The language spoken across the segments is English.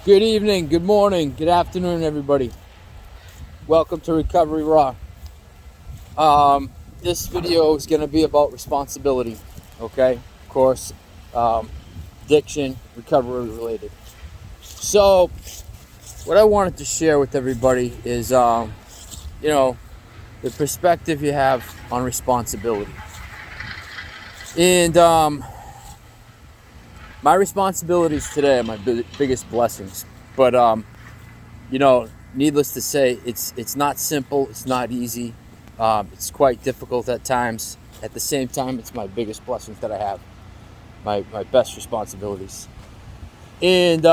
Good evening, good morning, good afternoon, everybody. Welcome to Recovery Raaw. This video is going to be about responsibility, okay? Of course, addiction, recovery related. So, what I wanted to share with everybody is, the perspective you have on responsibility. And my responsibilities today are my biggest blessings. But needless to say, it's not simple. It's not easy. It's quite difficult at times. At the same time, it's my biggest blessings that I have. My best responsibilities. And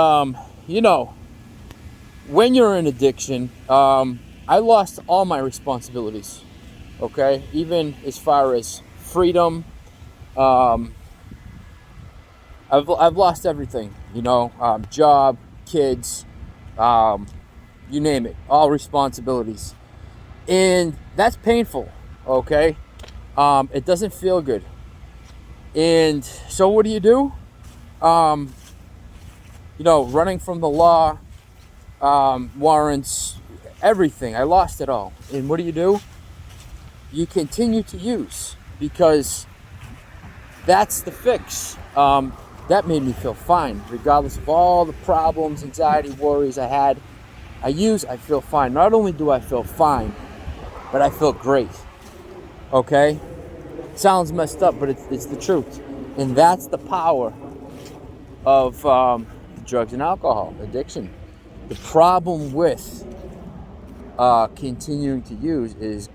when you're in addiction, I lost all my responsibilities. Okay, even as far as freedom, I've lost everything. Job, kids. You name it, all responsibilities. And that's painful, okay? It doesn't feel good. And so what do? Running from the law, warrants, everything. I lost it all. And what do? You continue to use because that's the fix. That made me feel fine, regardless of all the problems, anxiety, worries I had. I feel fine. Not only do I feel fine, but I feel great. Okay? Sounds messed up, but it's the truth. And that's the power of drugs and alcohol addiction. The problem with continuing to use is,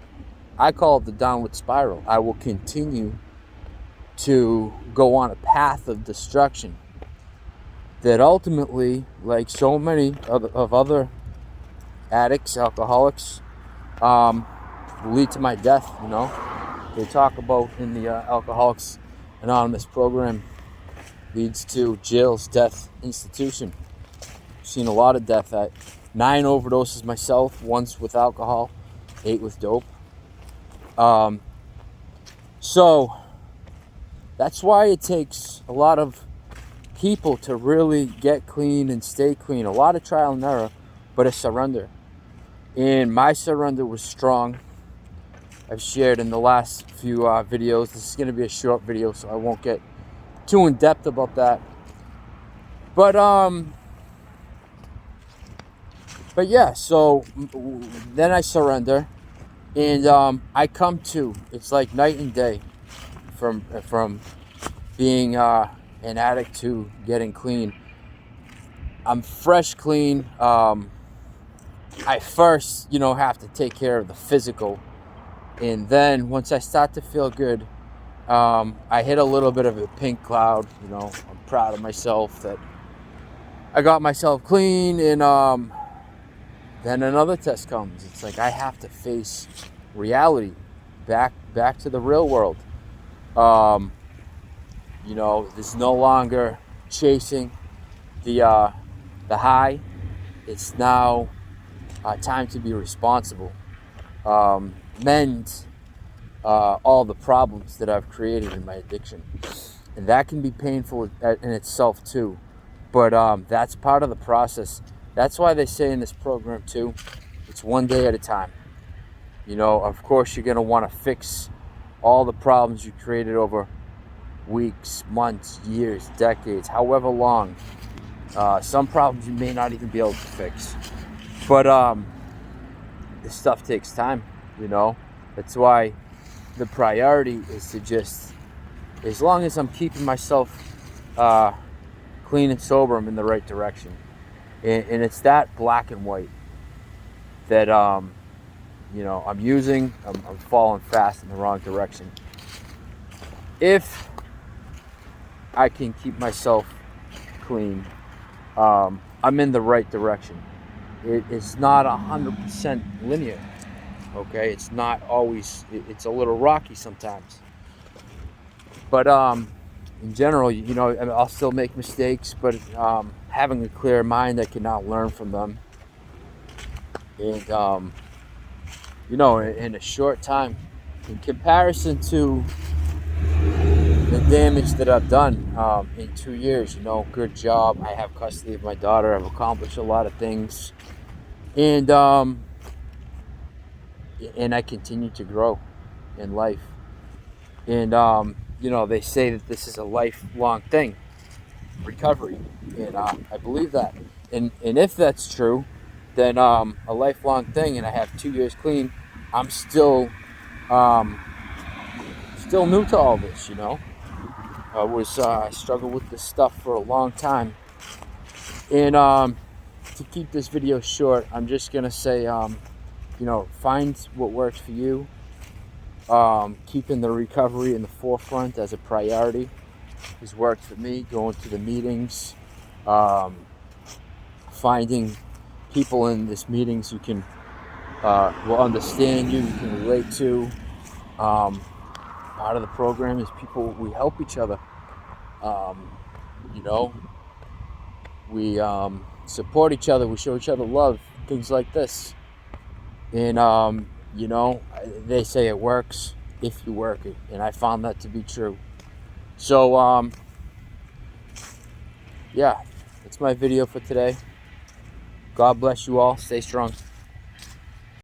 I call it the downward spiral. I will continue to go on a path of destruction that ultimately, like so many of other addicts, alcoholics, will lead to my death. They talk about in the Alcoholics Anonymous program, leads to jails, death, institution. I've seen a lot of death. 9 overdoses myself, once with alcohol, 8 with dope. So that's why it takes a lot of people to really get clean and stay clean. A lot of trial and error, but a surrender. And my surrender was strong. I've shared in the last few videos. This is going to be a short video, so I won't get too in depth about that. But yeah. So then I surrender, and I come to. It's like night and day, from being an addict to getting clean. I'm fresh, clean. I first, have to take care of the physical. And then once I start to feel good, I hit a little bit of a pink cloud. I'm proud of myself that I got myself clean. And then another test comes. It's like I have to face reality, back to the real world. There's no longer chasing the high. It's now time to be responsible. Mend all the problems that I've created in my addiction. And that can be painful in itself too. But that's part of the process. That's why they say in this program too, it's one day at a time. Of course you're going to want to fix all the problems you created over weeks, months, years, decades, however long. Some problems you may not even be able to fix. But this stuff takes time. That's why the priority is to just, as long as I'm keeping myself clean and sober, I'm in the right direction. And it's that black and white that I'm using. I'm falling fast in the wrong direction. If I can keep myself clean, I'm in the right direction. It's not 100% linear. Okay, it's not always. It's a little rocky sometimes. But in general, I'll still make mistakes, but having a clear mind, I can now learn from them. And in a short time, in comparison to the damage that I've done in 2 years. Good job. I have custody of my daughter. I've accomplished a lot of things, and I continue to grow in life. And they say that this is a lifelong thing, recovery, and I believe that. And if that's true, then a lifelong thing, and I have 2 years clean. I'm still new to all this. I struggled with this stuff for a long time, and to keep this video short, I'm just gonna say, find what works for you. Keeping the recovery in the forefront as a priority has worked for me. Going to the meetings, finding people in these meetings who can will understand you can relate to. Part of the program is we help each other. You know, we support each other. We show each other love. Things like this. And they say it works if you work it, and I found that to be true. So yeah, that's my video for today. God bless you all. Stay strong.